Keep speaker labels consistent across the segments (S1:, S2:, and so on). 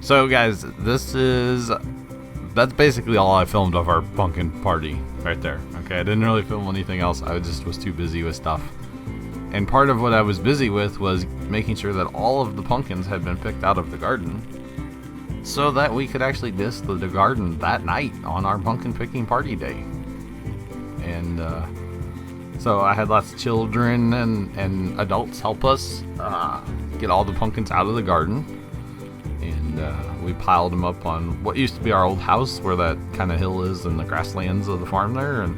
S1: So guys, that's basically all I filmed of our pumpkin party right there. Okay, I didn't really film anything else. I just was too busy with stuff. And part of what I was busy with was making sure that all of the pumpkins had been picked out of the garden so that we could actually disc the garden that night on our pumpkin picking party day. And so I had lots of children and adults help us get all the pumpkins out of the garden. And we piled them up on what used to be our old house where that kind of hill is and the grasslands of the farm there. And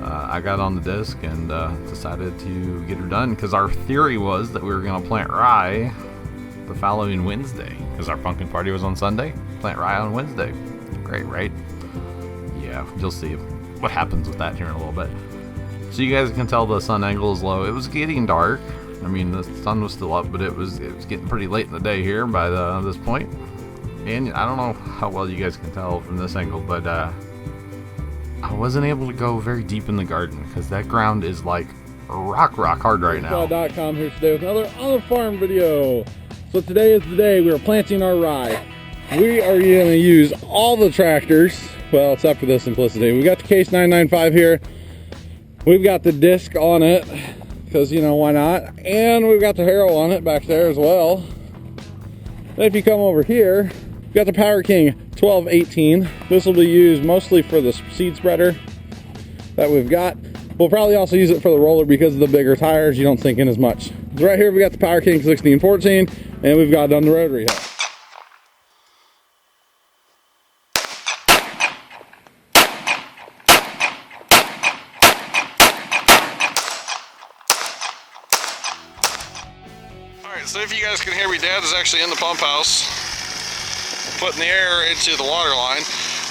S1: I got on the disc and decided to get her done because our theory was that we were going to plant rye the following Wednesday because our pumpkin party was on Sunday. Plant rye on Wednesday. Great, right? Yeah, you'll see what happens with that here in a little bit. So you guys can tell the sun angle is low. It was getting dark. I mean, the sun was still up, but it was getting pretty late in the day here by this point. And I don't know how well you guys can tell from this angle, but I wasn't able to go very deep in the garden because that ground is like rock hard right now.
S2: .com here today with another on the farm video. So today is the day we are planting our rye. We are going to use all the tractors, well, except for this simplicity. We got the Case 995 here. We've got the disc on it because, you know, why not? And we've got the harrow on it back there as well. Then if you come over here, we've got the Power King 1218. This will be used mostly for the seed spreader that we've got. We'll probably also use it for the roller because of the bigger tires. You don't sink in as much. So right here we got the Power King 1614, and we've got it on the rotary head.
S3: Alright, so if you guys can hear me, Dad is actually in the pump house putting the air into the water line.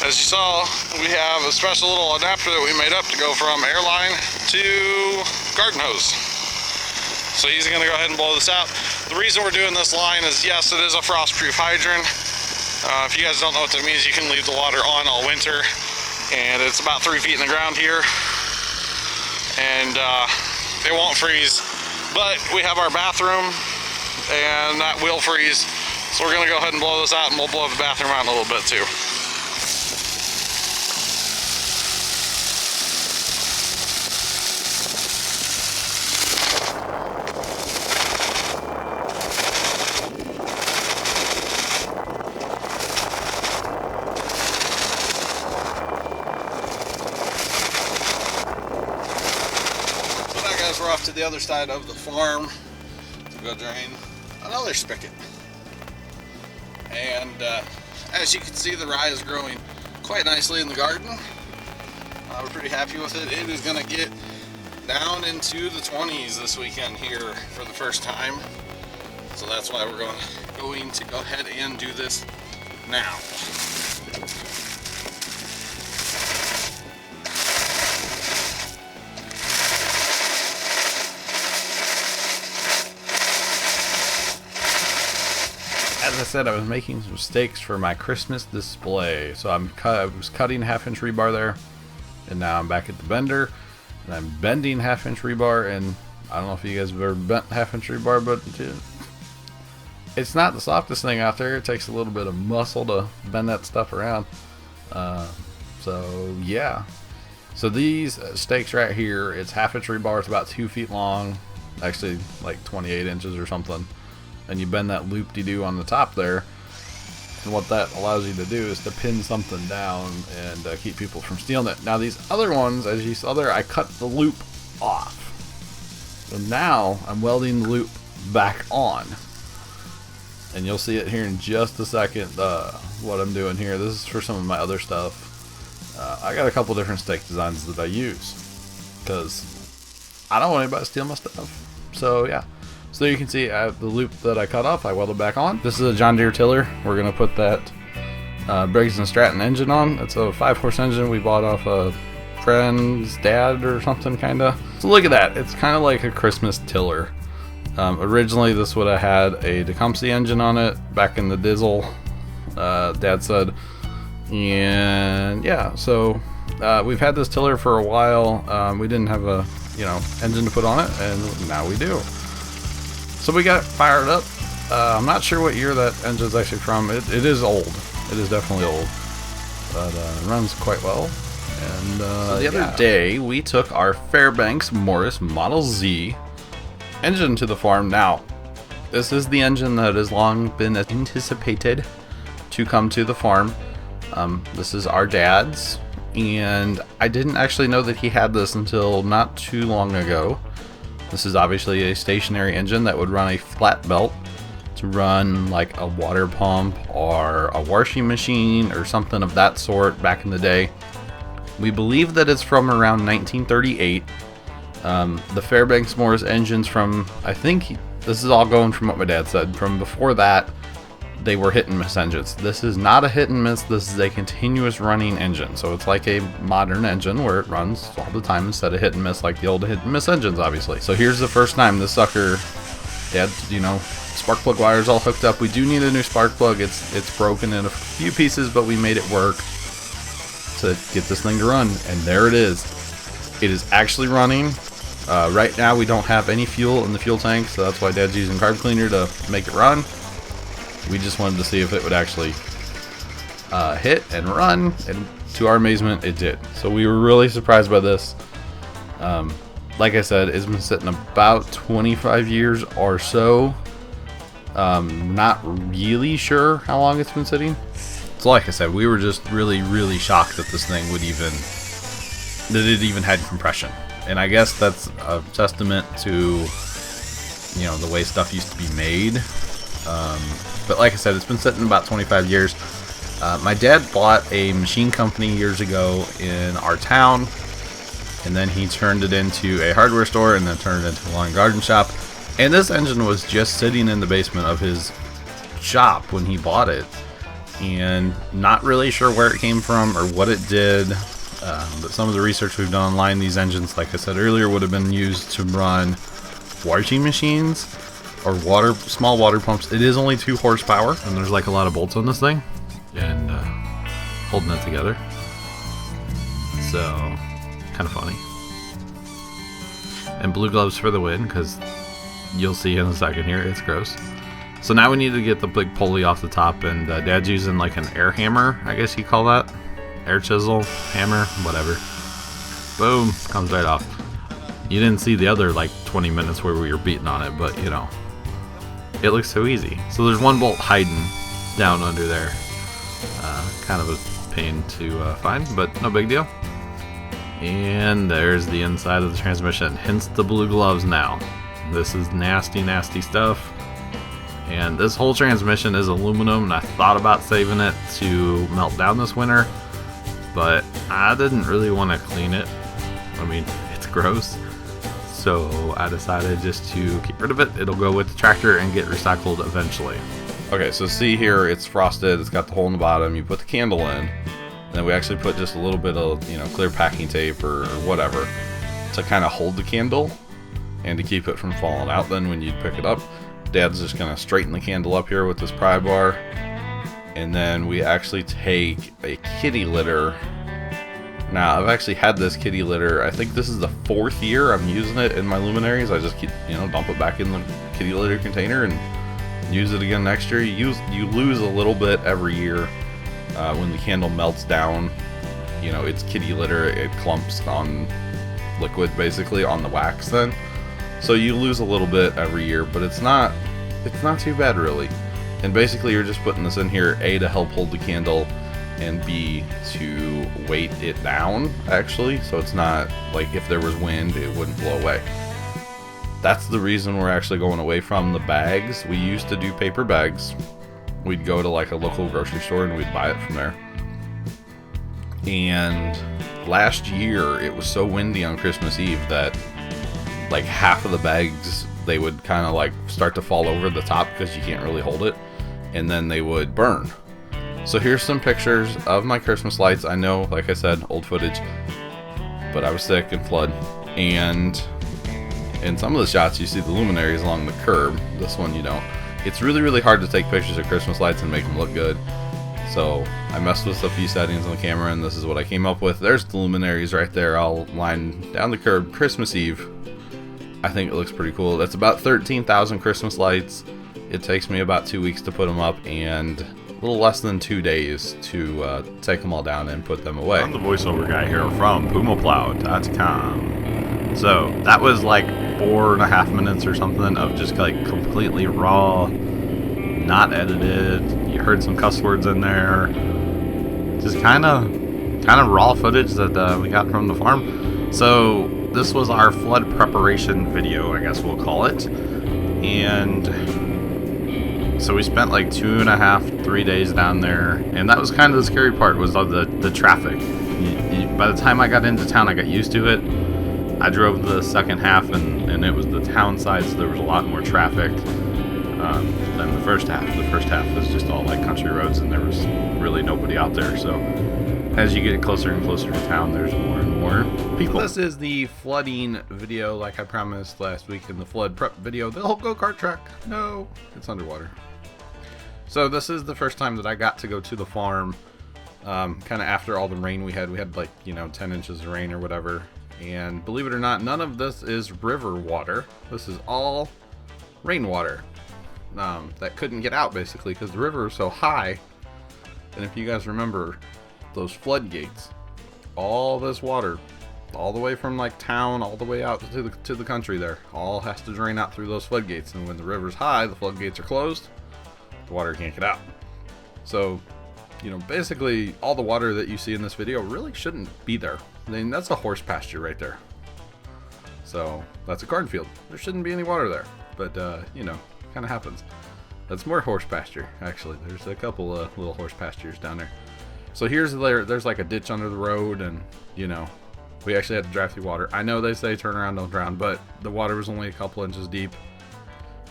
S3: As you saw, we have a special little adapter that we made up to go from air line to garden hose. So he's going to go ahead and blow this out. The reason we're doing this line is, yes, it is a frost-proof hydrant. If you guys don't know what that means, you can leave the water on all winter. And it's about 3 feet in the ground here. And it won't freeze. But we have our bathroom and that will freeze. So we're going to go ahead and blow this out, and we'll blow the bathroom out in a little bit too. So now guys, we're off to the other side of the farm to go drain another spigot. And as you can see, the rye is growing quite nicely in the garden. We're pretty happy with it. It is going to get down into the 20s this weekend here for the first time. So that's why we're going to go ahead and do this now.
S1: As I said, I was making some stakes for my Christmas display. So I was cutting 1/2-inch rebar there, and now I'm back at the bender, and I'm bending 1/2-inch rebar. And I don't know if you guys have ever bent 1/2-inch rebar, but it's not the softest thing out there. It takes a little bit of muscle to bend that stuff around. So yeah. So these stakes right here, it's 1/2-inch rebar. It's about 2 feet long, actually like 28 inches or something. And you bend that loop-de-doo on the top there, and what that allows you to do is to pin something down and keep people from stealing it. Now these other ones, as you saw there, I cut the loop off, so now I'm welding the loop back on, and you'll see it here in just a second. What I'm doing here, this is for some of my other stuff. I got a couple different stake designs that I use because I don't want anybody to steal my stuff. So yeah. So you can see the loop that I cut off, I welded back on. This is a John Deere tiller. We're going to put that Briggs & Stratton engine on. It's a 5-horse engine we bought off a friend's dad or something, kind of. So look at that. It's kind of like a Christmas tiller. Originally, this would have had a Tecumseh engine on it back in the diesel, Dad said. And yeah, so we've had this tiller for a while. We didn't have a engine to put on it, and now we do. So we got it fired up. I'm not sure what year that engine's actually from. It is old. It is definitely old. But it runs quite well. And so the other day, we took our Fairbanks Morris Model Z engine to the farm. Now, this is the engine that has long been anticipated to come to the farm. This is our dad's, and I didn't actually know that he had this until not too long ago. This is obviously a stationary engine that would run a flat belt to run like a water pump or a washing machine or something of that sort back in the day. We believe that it's from around 1938. The Fairbanks Morris engines from, I think, this is all going from what my dad said. From before that, they were hit and miss engines. This is not a hit and miss. This is a continuous running engine. So it's like a modern engine where it runs all the time instead of hit and miss like the old hit and miss engines, obviously. So here's the first time this sucker had, spark plug wires all hooked up. We do need a new spark plug. It's broken in a few pieces, but we made it work to get this thing to run. And there it is. It is actually running. Right now we don't have any fuel in the fuel tank, so that's why Dad's using carb cleaner to make it run. We just wanted to see if it would actually hit and run, and to our amazement, it did. So we were really surprised by this. Like I said, it's been sitting about 25 years or so. Not really sure how long it's been sitting. So like I said, we were just really, really shocked that this thing would that it even had compression. And I guess that's a testament to, the way stuff used to be made. But like I said, it's been sitting about 25 years. My dad bought a machine company years ago in our town, and then he turned it into a hardware store, and then turned it into a lawn and garden shop. And this engine was just sitting in the basement of his shop when he bought it, and not really sure where it came from or what it did. But some of the research we've done online, these engines, like I said earlier, would have been used to run washing machines or small water pumps. It is only 2 horsepower, and there's like a lot of bolts on this thing and holding it together. So kind of funny. And blue gloves for the win, because you'll see in a second here, it's gross. So now we need to get the big pulley off the top, and Dad's using like an air hammer, I guess you call that. Air chisel, hammer, whatever. Boom, comes right off. You didn't see the other like 20 minutes where we were beating on it, but it looks so easy. So there's one bolt hiding down under there. Kind of a pain to find, but no big deal. And there's the inside of the transmission, hence the blue gloves now. This is nasty, nasty stuff. And this whole transmission is aluminum, and I thought about saving it to melt down this winter, but I didn't really want to clean it. I mean, it's gross. So I decided just to get rid of it. It'll go with the tractor and get recycled eventually. Okay, so see here, it's frosted. It's got the hole in the bottom. You put the candle in. And then we actually put just a little bit of, clear packing tape or whatever to kind of hold the candle and to keep it from falling out then when you pick it up. Dad's just going to straighten the candle up here with this pry bar. And then we actually take a kitty litter. Now, I've actually had this kitty litter. I think this is the 4th year I'm using it in my luminaries. I just keep, dump it back in the kitty litter container and use it again next year. You lose a little bit every year when the candle melts down. It's kitty litter. It clumps on liquid, basically, on the wax then. So you lose a little bit every year, but it's not too bad, really. And basically, you're just putting this in here, A, to help hold the candle, and B, to weight it down, actually, so it's not like if there was wind, it wouldn't blow away. That's the reason we're actually going away from the bags. We used to do paper bags. We'd go to like a local grocery store and we'd buy it from there. And last year, it was so windy on Christmas Eve that like half of the bags, they would kind of like start to fall over the top because you can't really hold it, and then they would burn. So here's some pictures of my Christmas lights. I know, like I said, old footage, but I was sick and flood. And in some of the shots, you see the luminaries along the curb. This one, you don't. It's really, really hard to take pictures of Christmas lights and make them look good. So I messed with a few settings on the camera, and this is what I came up with. There's the luminaries right there, all lined down the curb, Christmas Eve. I think it looks pretty cool. That's about 13,000 Christmas lights. It takes me about 2 weeks to put them up and a little less than 2 days to take them all down and put them away. I'm the voiceover guy here from PumaPlow.com. So that was like 4.5 minutes or something of just like completely raw, not edited. You heard some cuss words in there. Just kind of raw footage that we got from the farm. So this was our flood preparation video, I guess we'll call it. And so we spent like 2.5, 3 days down there, and that was kind of the scary part, was the traffic. By the time I got into town, I got used to it. I drove the second half, and it was the town side, so there was a lot more traffic than the first half. The first half was just all like country roads, and there was really nobody out there. So as you get closer and closer to town, there's more and more people. This is the flooding video, like I promised last week in the flood prep video. The whole go-kart track. No, it's underwater. So this is the first time that I got to go to the farm, kind of after all the rain we had. We had like, 10 inches of rain or whatever. And believe it or not, none of this is river water. This is all rainwater that couldn't get out, basically, because the river is so high. And if you guys remember those floodgates, all this water, all the way from like town, all the way out to the country there, all has to drain out through those floodgates. And when the river's high, the floodgates are closed. The water can't get out. So, basically all the water that you see in this video really shouldn't be there. I mean, that's a horse pasture right there. So that's a cornfield. There shouldn't be any water there, but kind of happens. That's more horse pasture, actually. There's a couple little horse pastures down there. So there's like a ditch under the road, and we actually had to drive through water. I know they say turn around, don't drown, but the water was only a couple inches deep.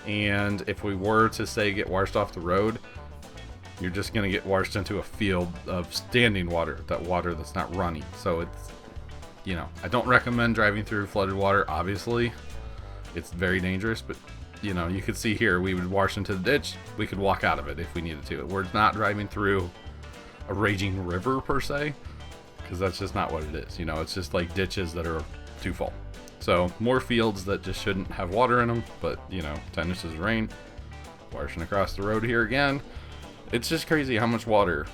S1: And if we were to say get washed off the road, you're just going to get washed into a field of standing water, that water that's not running. So it's, I don't recommend driving through flooded water, obviously. It's very dangerous, but, you could see here, we would wash into the ditch, we could walk out of it if we needed to. We're not driving through a raging river, per se, because that's just not what it is. It's just like ditches that are too full. So more fields that just shouldn't have water in them, but 10 inches of rain, washing across the road here again. It's just crazy how much water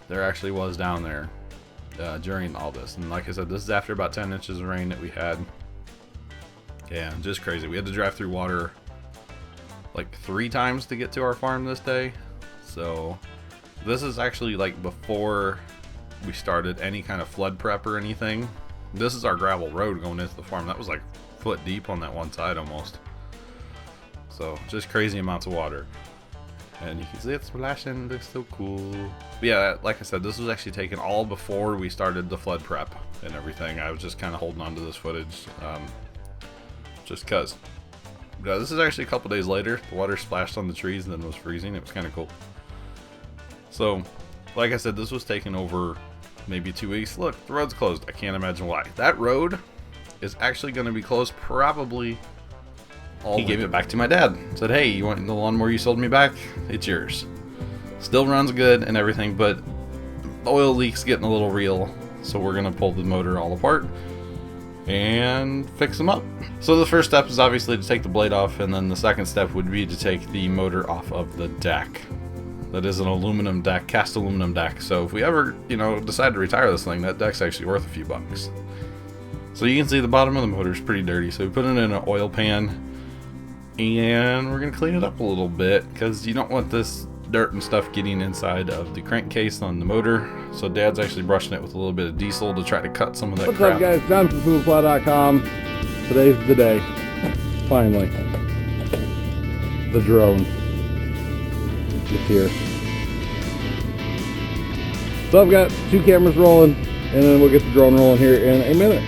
S1: there actually was down there during all this. And like I said, this is after about 10 inches of rain that we had. Yeah, just crazy. We had to drive through water like 3 times to get to our farm this day. So this is actually like before we started any kind of flood prep or anything. This is our gravel road going into the farm. That was like foot deep on that one side almost. So just crazy amounts of water. And you can see it splashing, it looks so cool. But yeah, like I said, this was actually taken all before we started the flood prep and everything. I was just kind of holding on to this footage just because. This is actually a couple days later. The water splashed on the trees and then was freezing. It was kind of cool. So, like I said, this was taken over maybe 2 weeks. Look, the road's closed. I can't imagine why. That road is actually going to be closed probably all. He gave it back to my dad. Said, hey, you want the lawnmower you sold me back? It's yours. Still runs good and everything, but the oil leak's getting a little real. So we're going to pull the motor all apart and fix them up. So the first step is obviously to take the blade off, and then the second step would be to take the motor off of the deck. That is an aluminum deck, cast aluminum deck. So if we ever, decide to retire this thing, that deck's actually worth a few bucks. So you can see the bottom of the motor is pretty dirty. So we put it in an oil pan, and we're gonna clean it up a little bit because you don't want this dirt and stuff getting inside of the crankcase on the motor. So Dad's actually brushing it with a little bit of diesel to try to cut some of that crap.
S2: What's up, guys? John from PumaPlow.com. Today's the day. Finally. The drone. It's here. So I've got 2 cameras rolling, and then we'll get the drone rolling here in a minute.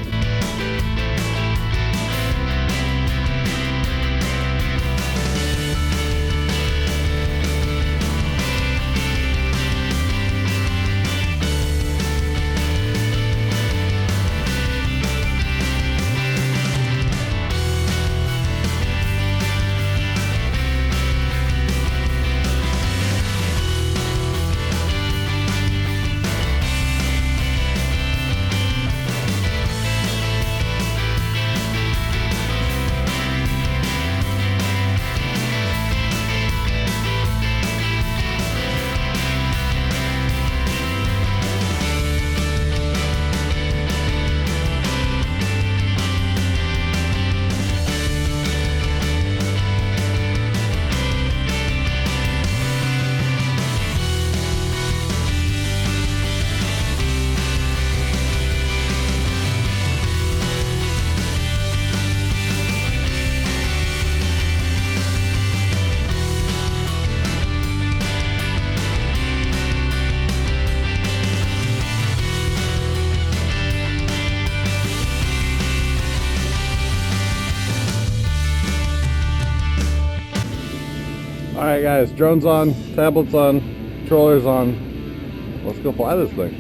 S2: Alright guys, drone's on, tablet's on, controller's on. Let's go fly this thing.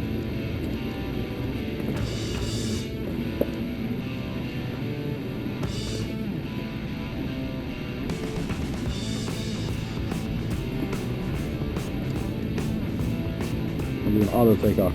S2: I'll do an auto takeoff.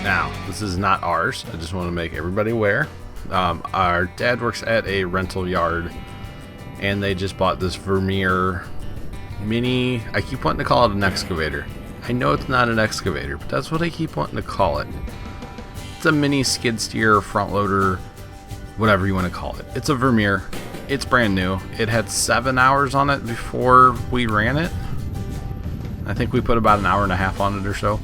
S1: Now, this is not ours. I just want to make everybody aware. Our dad works at a rental yard, and they just bought this Vermeer mini. I keep wanting to call it an excavator. I know it's not an excavator, but that's what I keep wanting to call it. It's a mini skid steer, front loader, whatever you want to call it. It's a Vermeer. It's brand new. It had 7 hours on it before we ran it. I think we put about an hour and a half on it or so.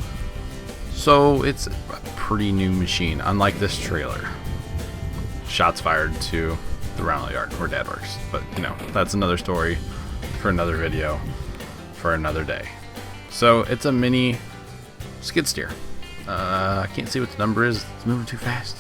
S1: So it's a pretty new machine, unlike this trailer. Shots fired to the rental yard where Dad works. But, you know, that's another story for another video for another day. So it's a mini skid steer. I can't see what the number is. It's moving too fast.